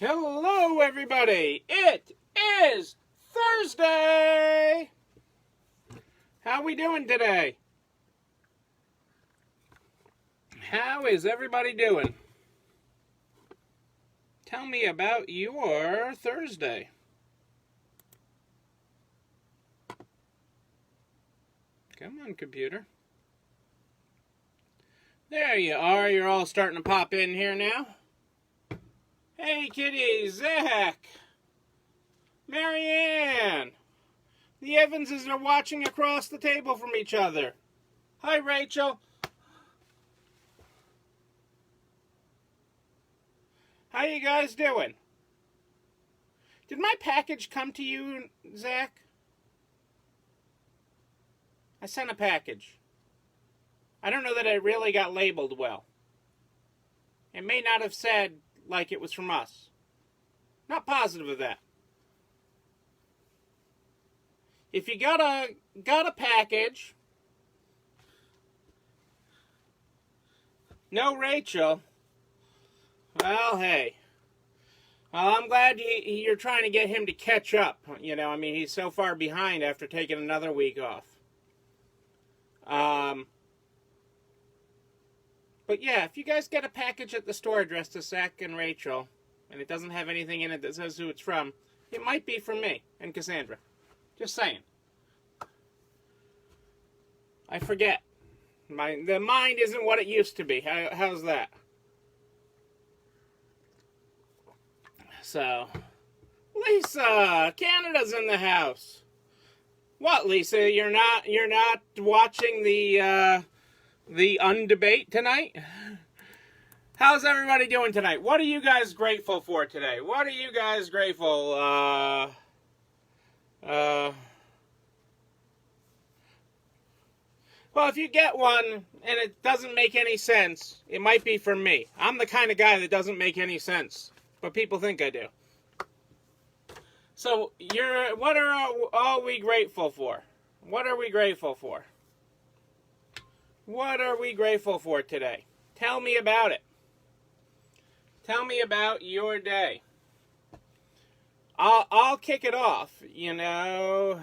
Hello, everybody. It is Thursday. How we doing today? How is everybody doing? Tell me about your Thursday. Come on, computer. There you are. You're all starting to pop in here now. Hey, kitty, Zach, Marianne. The Evanses are watching across the table from each other. Hi, Rachel. How you guys doing? Did my package come to you, Zach? I sent a package. I don't know that it really got labeled well. It may not have said like it was from us. Not positive of that. If you got a package, no Rachel. Well, hey. Well, I'm glad you're trying to get him to catch up. You know, I mean, he's so far behind after taking another week off. But yeah, if you guys get a package at the store addressed to Zach and Rachel, and it doesn't have anything in it that says who it's from, it might be from me and Cassandra. Just saying. I forget. The mind isn't what it used to be. How's that? So, Lisa, Canada's in the house. What, Lisa? You're not watching the undebate tonight? How's everybody doing tonight? What are you guys grateful for today? What are you guys grateful? Well, if you get one and it doesn't make any sense, it might be from me. I'm the kind of guy that doesn't make any sense, but people think I do. So, what are all we grateful for? What are we grateful for? What are we grateful for today? Tell me about it. Tell me about your day. I'll kick it off. You know,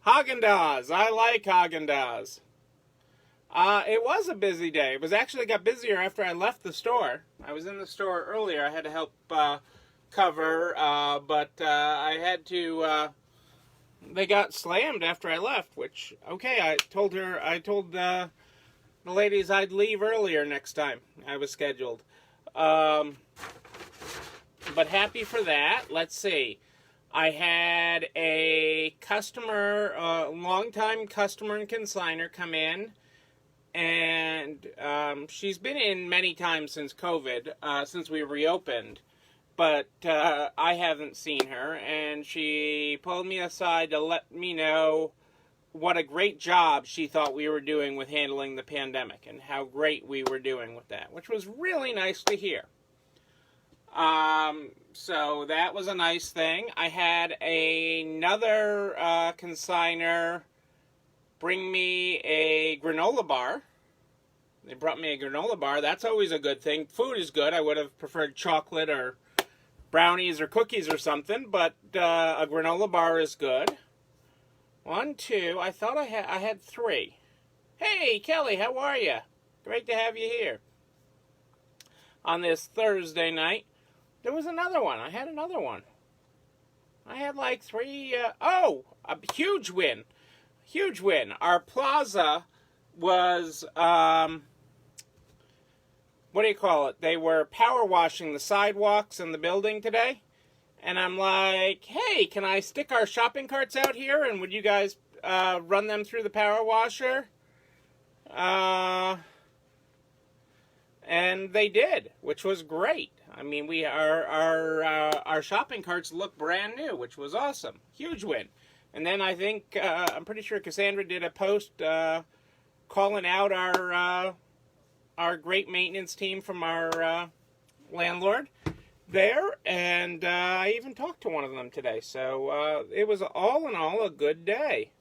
Haagen-Dazs. I like Haagen-Dazs. It was a busy day. It was actually got busier after I left the store. I was in the store earlier. I had to help cover, but I had to. They got slammed after I left. Which I told the ladies I'd leave earlier next time I was scheduled. But happy for that. Let's see. I had a customer, longtime customer and consignor come in. And she's been in many times since COVID, since we reopened. But I haven't seen her. And she pulled me aside to let me know what a great job she thought we were doing with handling the pandemic. And how great we were doing with that. Which was really nice to hear. So that was a nice thing. I had another consignor bring me a granola bar. They brought me a granola bar. That's always a good thing. Food is good. I would have preferred chocolate or brownies or cookies or something, but a granola bar is good. 1, 2. I thought I had 3. Hey, Kelly, how are you? Great to have you here. On this Thursday night, there was another one. I had another one. I had like 3. A huge win. Huge win. Our plaza was, what do you call it? They were power washing the sidewalks in the building today. And I'm like, hey, can I stick our shopping carts out here? And would you guys run them through the power washer? And they did, which was great. I mean, our shopping carts look brand new, which was awesome. Huge win. And then I think, I'm pretty sure Cassandra did a post calling out our great maintenance team from our landlord there. And I even talked to one of them today. So it was all in all a good day.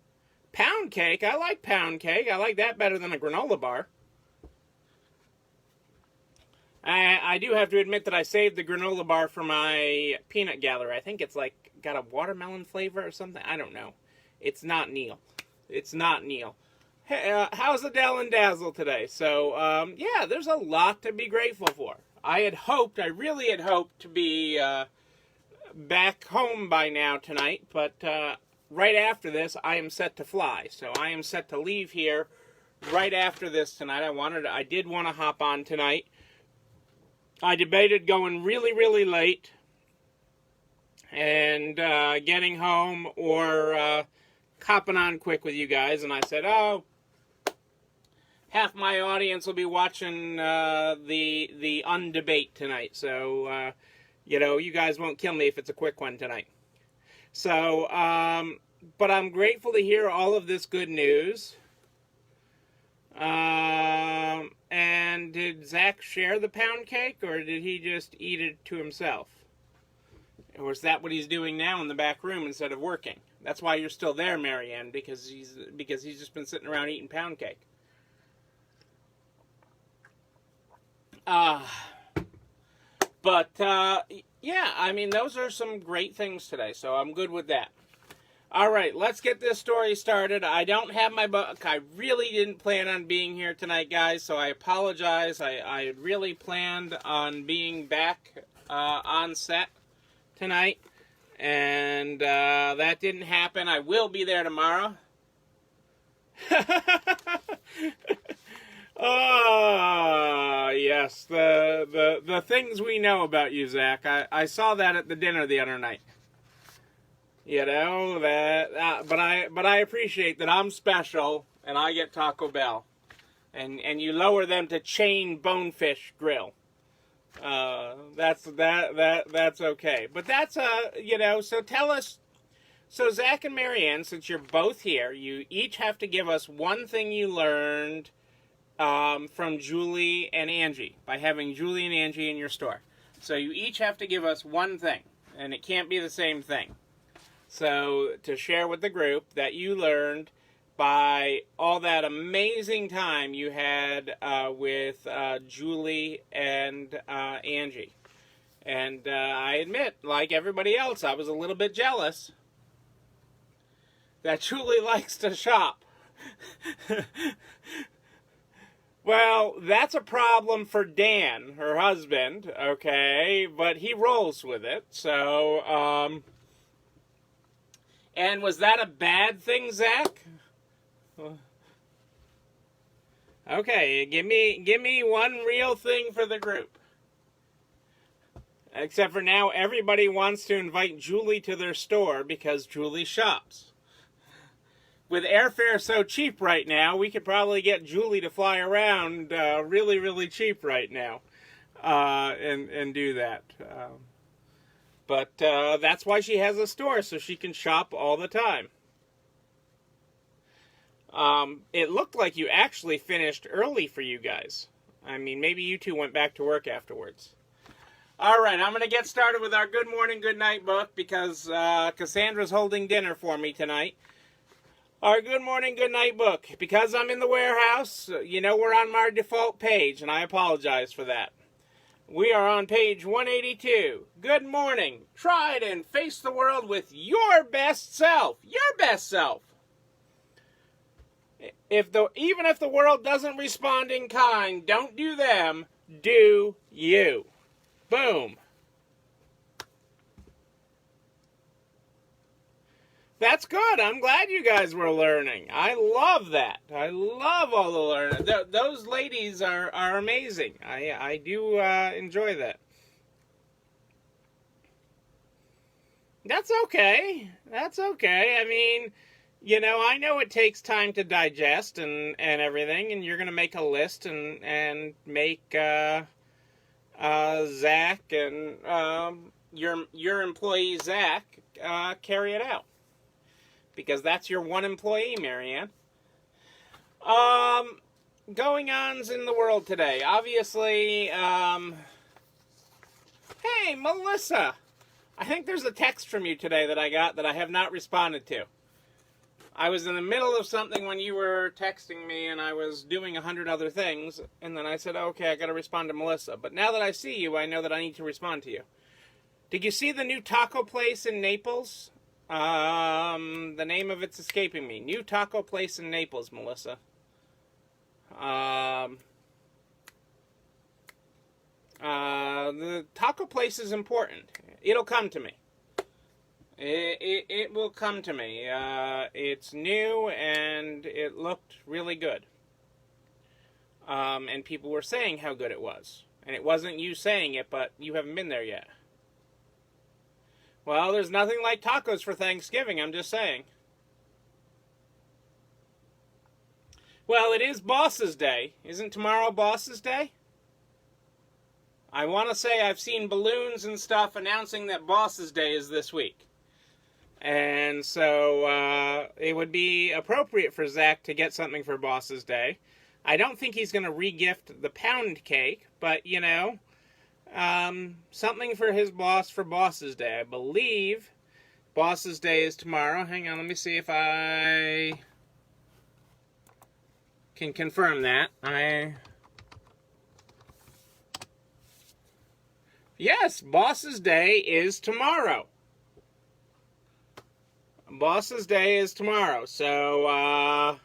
Pound cake. I like pound cake. I like that better than a granola bar. I do have to admit that I saved the granola bar for my peanut gallery. I think it's like got a watermelon flavor or something. I don't know. It's not Neil. It's not Neil. Hey, how's the Dell and Dazzle today? So, yeah, there's a lot to be grateful for. I really had hoped to be back home by now tonight, but right after this, I am set to fly. So I am set to leave here right after this tonight. I did want to hop on tonight. I debated going really, really late and getting home or copping on quick with you guys, and I said, oh, half my audience will be watching the undebate tonight, so you guys won't kill me if it's a quick one tonight. So, but I'm grateful to hear all of this good news. And did Zach share the pound cake, or did he just eat it to himself? Or is that what he's doing now in the back room instead of working? That's why you're still there, Marianne, because he's just been sitting around eating pound cake. But yeah, I mean, those are some great things today, so I'm good with that. All right, let's get this story started. I don't have my book. I really didn't plan on being here tonight, guys, so I apologize. I had really planned on being back on set tonight, and that didn't happen. I will be there tomorrow. Oh, yes, the things we know about you, Zach. I saw that at the dinner the other night. You know that, but I appreciate that I'm special and I get Taco Bell, and you lower them to chain bonefish grill. That's okay. But that's So tell us. So Zach and Marianne, since you're both here, you each have to give us one thing you learned from Julie and Angie by having Julie and Angie in your store. So you each have to give us one thing, and it can't be the same thing. So, to share with the group that you learned by all that amazing time you had with Julie and Angie. And I admit, like everybody else, I was a little bit jealous that Julie likes to shop. Well, that's a problem for Dan, her husband, okay? But he rolls with it, so, and was that a bad thing, Zach? Okay, give me one real thing for the group. Except for now, everybody wants to invite Julie to their store because Julie shops. With airfare so cheap right now, we could probably get Julie to fly around really, really cheap right now and do that. But that's why she has a store, so she can shop all the time. It looked like you actually finished early for you guys. I mean, maybe you two went back to work afterwards. All right, I'm going to get started with our Good Morning, Good Night book because Cassandra's holding dinner for me tonight. Our Good Morning, Good Night book. Because I'm in the warehouse, we're on my default page, and I apologize for that. We are on page 182. Good morning. Try it and face the world with your best self. Your best self. Even if the world doesn't respond in kind, don't do them, do you. Boom. That's good. I'm glad you guys were learning. I love that. I love all the learning. Those ladies are amazing. I do enjoy that. That's okay. That's okay. I mean, I know it takes time to digest and everything, and you're going to make a list and make Zach and your employee Zach carry it out. Because that's your one employee, Marianne. Going ons in the world today. Obviously, hey, Melissa. I think there's a text from you today that I got that I have not responded to. I was in the middle of something when you were texting me, and I was doing 100 other things, and then I said, okay, I got to respond to Melissa. But now that I see you, I know that I need to respond to you. Did you see the new taco place in Naples? The name of it's escaping me. New taco place in Naples, Melissa. The taco place is important. It'll come to me. It will come to me. It's new and it looked really good. And people were saying how good it was. And it wasn't you saying it, but you haven't been there yet. Well, there's nothing like tacos for Thanksgiving, I'm just saying. Well, it is Boss's Day. Isn't tomorrow Boss's Day? I want to say I've seen balloons and stuff announcing that Boss's Day is this week. And so it would be appropriate for Zach to get something for Boss's Day. I don't think he's going to re-gift the pound cake, but, you know, something for his boss for Boss's Day. I believe Boss's Day is tomorrow. Hang on, let me see if I can confirm that. Yes, Boss's Day is tomorrow. Boss's Day is tomorrow. So,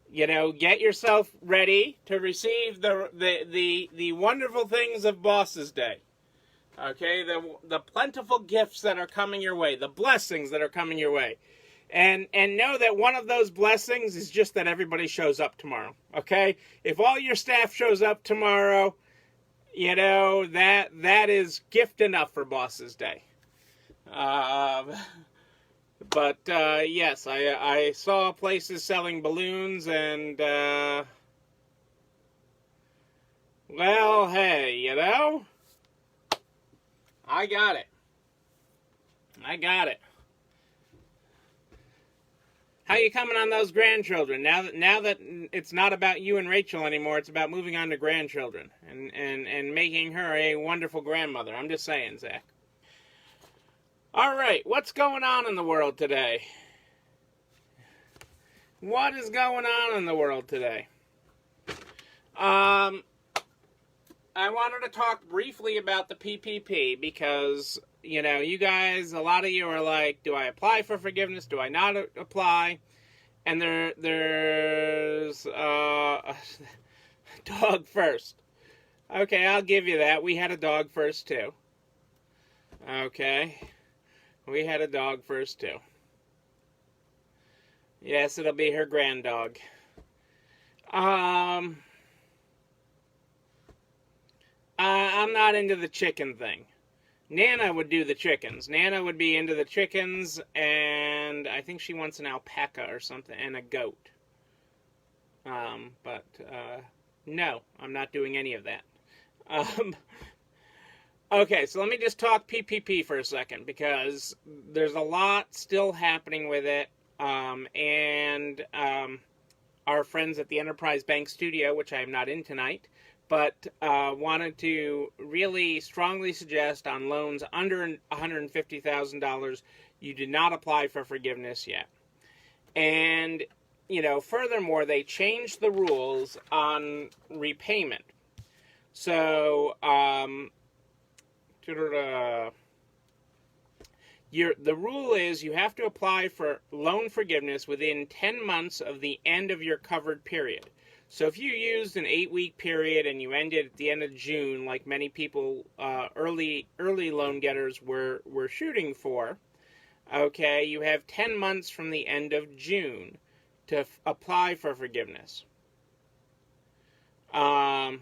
you know, get yourself ready to receive the wonderful things of Boss's Day. Okay, the plentiful gifts that are coming your way, the blessings that are coming your way. And know that one of those blessings is just that everybody shows up tomorrow. Okay? If all your staff shows up tomorrow, you know, that is gift enough for Boss's Day. But yes, I saw places selling balloons, and well, hey, you know, I got it. How you coming on those grandchildren? Now that it's not about you and Rachel anymore, it's about moving on to grandchildren and making her a wonderful grandmother. I'm just saying, Zach. All right, what's going on in the world today? What is going on in the world today? I wanted to talk briefly about the PPP because, you know, you guys, a lot of you are like, do I apply for forgiveness? Do I not apply? And there's dog first. Okay, I'll give you that. We had a dog first, too. Okay. We had a dog first, too. Yes, it'll be her granddog. I'm not into the chicken thing. Nana would do the chickens. Nana would be into the chickens, and I think she wants an alpaca or something, and a goat. But no, I'm not doing any of that. Okay, so let me just talk PPP for a second, because there's a lot still happening with it, and our friends at the Enterprise Bank Studio, which I am not in tonight, but wanted to really strongly suggest on loans under $150,000, you do not apply for forgiveness yet. And, you know, furthermore, they changed the rules on repayment. So, the rule is you have to apply for loan forgiveness within 10 months of the end of your covered period. So if you used an 8-week period and you ended at the end of June, like many people, early loan getters were shooting for, okay, you have 10 months from the end of June to apply for forgiveness. And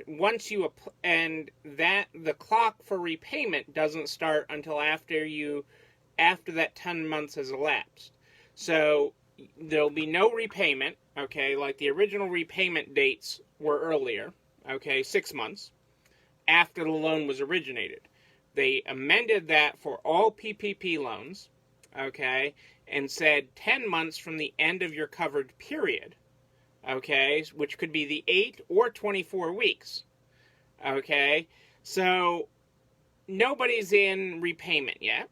once you the clock for repayment doesn't start until after that 10 months has elapsed. So there'll be no repayment, okay, like the original repayment dates were earlier, okay, 6 months after the loan was originated. They amended that for all PPP loans, okay, and said 10 months from the end of your covered period, okay, which could be the 8 or 24 weeks, okay. So nobody's in repayment yet,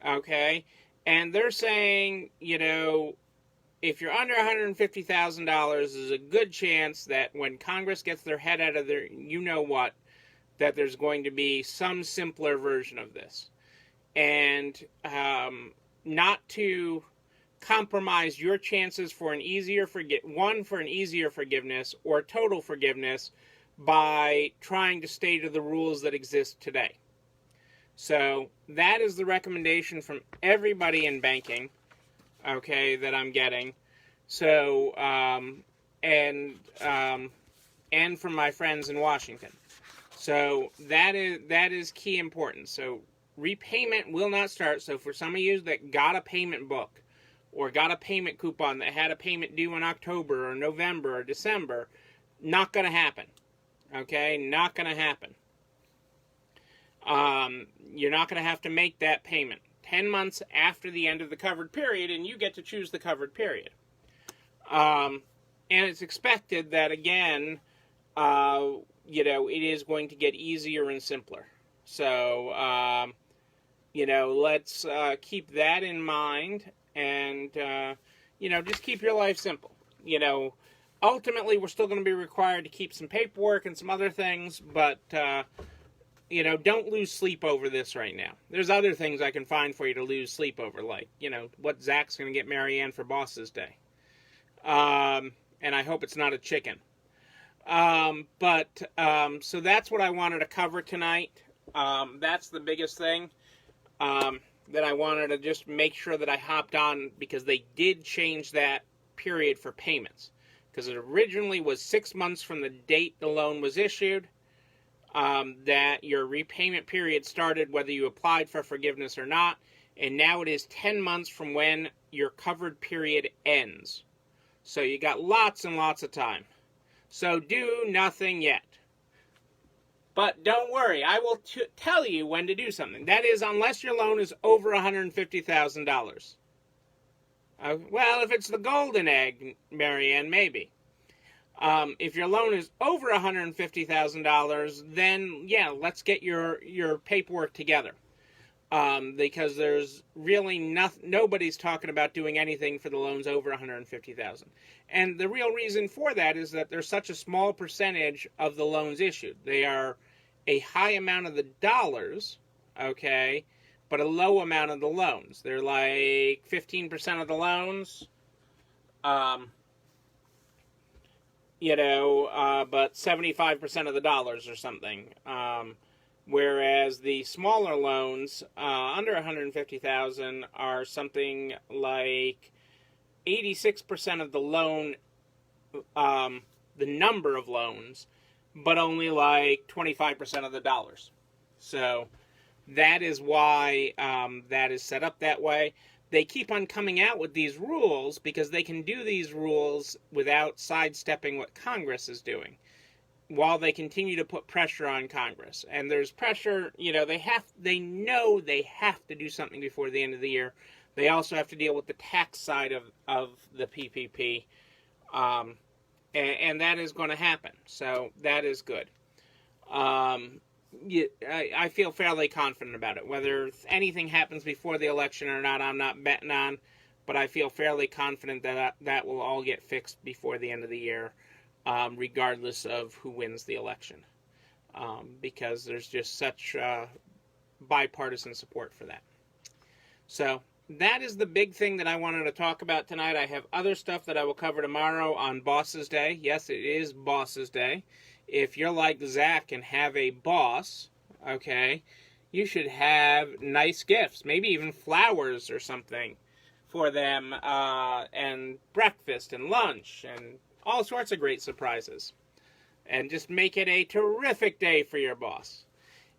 okay, And they're saying, if you're under $150,000, there's a good chance that when Congress gets their head out of their you-know-what, that there's going to be some simpler version of this. And not to compromise your chances for an easier forgiveness or total forgiveness by trying to stay to the rules that exist today. So that is the recommendation from everybody in banking, okay, that I'm getting. So and from my friends in Washington. So that is key importance. So repayment will not start. So for some of you that got a payment book or got a payment coupon that had a payment due in October or November or December, not going to happen. Okay, not going to happen. You're not going to have to make that payment 10 months after the end of the covered period, and you get to choose the covered period. And it's expected that, again, it is going to get easier and simpler. So, let's keep that in mind and, just keep your life simple. Ultimately, we're still going to be required to keep some paperwork and some other things, but, don't lose sleep over this right now. There's other things I can find for you to lose sleep over, like, what Zach's going to get Marianne for Boss's Day. And I hope it's not a chicken. So that's what I wanted to cover tonight. That's the biggest thing that I wanted to just make sure that I hopped on, because they did change that period for payments. Because it originally was 6 months from the date the loan was issued, that your repayment period started whether you applied for forgiveness or not, and now it is 10 months from when your covered period ends. So you got lots and lots of time. So do nothing yet. But don't worry, I will tell you when to do something. That is, unless your loan is over $150,000. Well, if it's the golden egg, Marianne, maybe. If your loan is over $150,000, then yeah, let's get your paperwork together. Because there's really nobody's talking about doing anything for the loans over $150,000. And the real reason for that is that there's such a small percentage of the loans issued. They are a high amount of the dollars, okay, but a low amount of the loans. They're like 15% of the loans, but 75% of the dollars or something. Whereas the smaller loans, under $150,000, are something like 86% of the loan, the number of loans, but only like 25% of the dollars. So that is why that is set up that way. They keep on coming out with these rules because they can do these rules without sidestepping what Congress is doing, while they continue to put pressure on Congress. And there's pressure, they know they have to do something before the end of the year. They also have to deal with the tax side of the PPP, and that is going to happen. So that is good. I feel fairly confident about it. Whether anything happens before the election or not, I'm not betting on, but I feel fairly confident that that will all get fixed before the end of the year. Regardless of who wins the election, because there's just such bipartisan support for that. So that is the big thing that I wanted to talk about tonight. I have other stuff that I will cover tomorrow on Boss's Day. Yes, it is Boss's Day. If you're like Zach and have a boss, okay, you should have nice gifts, maybe even flowers or something for them, and breakfast and lunch and all sorts of great surprises. And just make it a terrific day for your boss.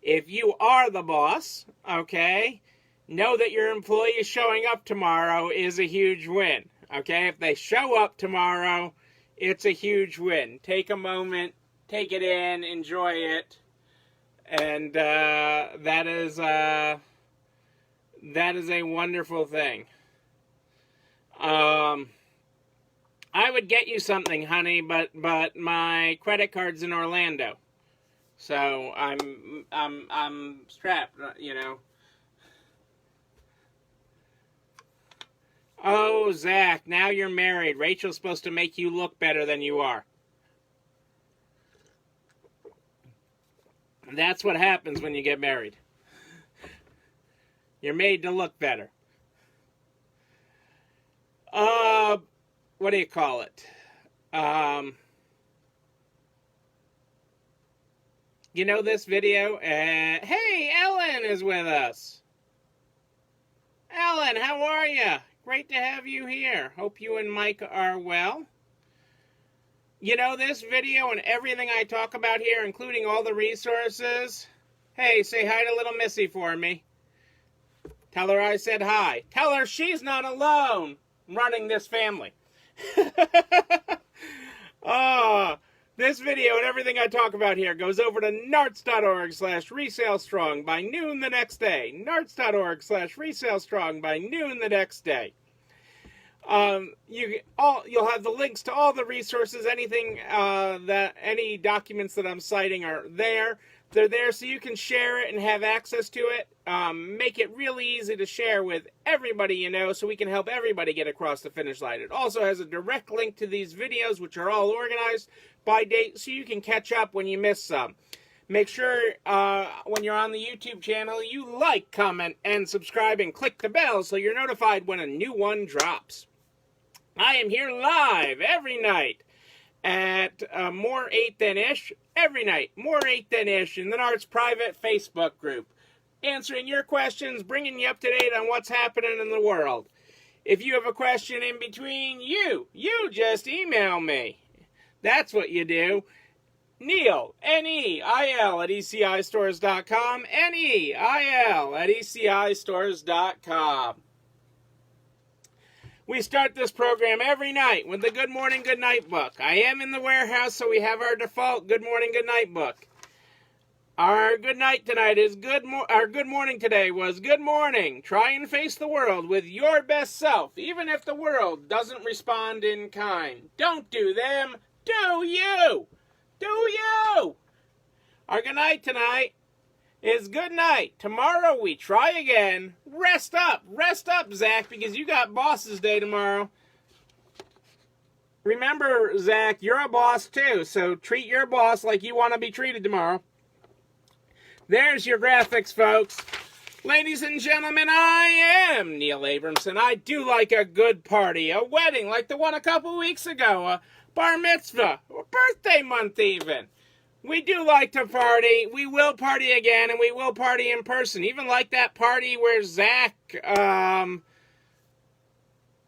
If you are the boss, okay, know that your employee showing up tomorrow is a huge win. Okay, if they show up tomorrow, it's a huge win. Take a moment, take it in, enjoy it. And that is a wonderful thing. I would get you something, honey, but my credit card's in Orlando, so I'm strapped, Oh, Zach, now you're married. Rachel's supposed to make you look better than you are. That's what happens when you get married. You're made to look better. What do you call it? You know this video? Hey, Ellen is with us. Ellen, how are you? Great to have you here. Hope you and Mike are well. You know this video and everything I talk about here, including all the resources? Hey, say hi to little Missy for me. Tell her I said hi. Tell her she's not alone running this family. This video and everything I talk about here goes over to narts.org/resalestrong by noon the next day. narts.org/resalestrong by noon the next day. You'll have the links to all the resources, any documents that I'm citing are there. They're there so you can share it and have access to it. Make it really easy to share with everybody you know so we can help everybody get across the finish line. It also has a direct link to these videos, which are all organized by date so you can catch up when you miss some. Make sure when you're on the YouTube channel, you like, comment, and subscribe, and click the bell so you're notified when a new one drops. I am here live every night at More 8 Than Ish. Every night, More 8 Than Ish in the Narts private Facebook group. Answering your questions, bringing you up to date on what's happening in the world. If you have a question in between, you just email me. That's what you do. Neil, N-E-I-L at ECIstores.com, N-E-I-L at ECIstores.com. We start this program every night with the Good Morning, Good Night book. I am in the warehouse, so we have our default Good Morning, Good Night book. Our good night tonight is our good morning today was good morning. Try and face the world with your best self, even if the world doesn't respond in kind. Don't do them, do you. Do you. Our good night tonight is good night. Tomorrow we try again. Rest up, Zach, because you got boss's day tomorrow. Remember, Zach, you're a boss too, so treat your boss like you want to be treated tomorrow. There's your graphics, folks. Ladies and gentlemen, I am Neil Abramson. I do like a good party, a wedding like the one a couple weeks ago, a bar mitzvah, or birthday month even. We do like to party. We will party again, and we will party in person. Even like that party where Zach,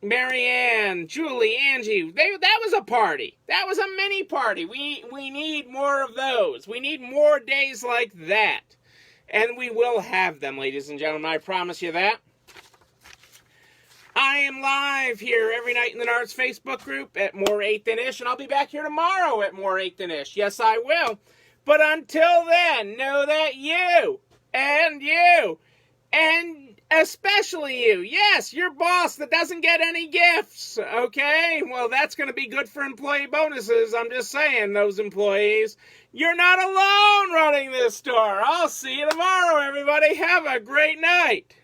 Marianne, Julie, Angie, that was a party. That was a mini party. We need more of those. We need more days like that. And we will have them, ladies and gentlemen. I promise you that. I am live here every night in the Narts Facebook group at More 8 Than Ish, and I'll be back here tomorrow at More 8 Than Ish. Yes, I will. But until then, know that you, and especially you, yes, your boss that doesn't get any gifts, okay? Well, that's going to be good for employee bonuses. I'm just saying, those employees. You're not alone running this store. I'll see you tomorrow, everybody. Have a great night.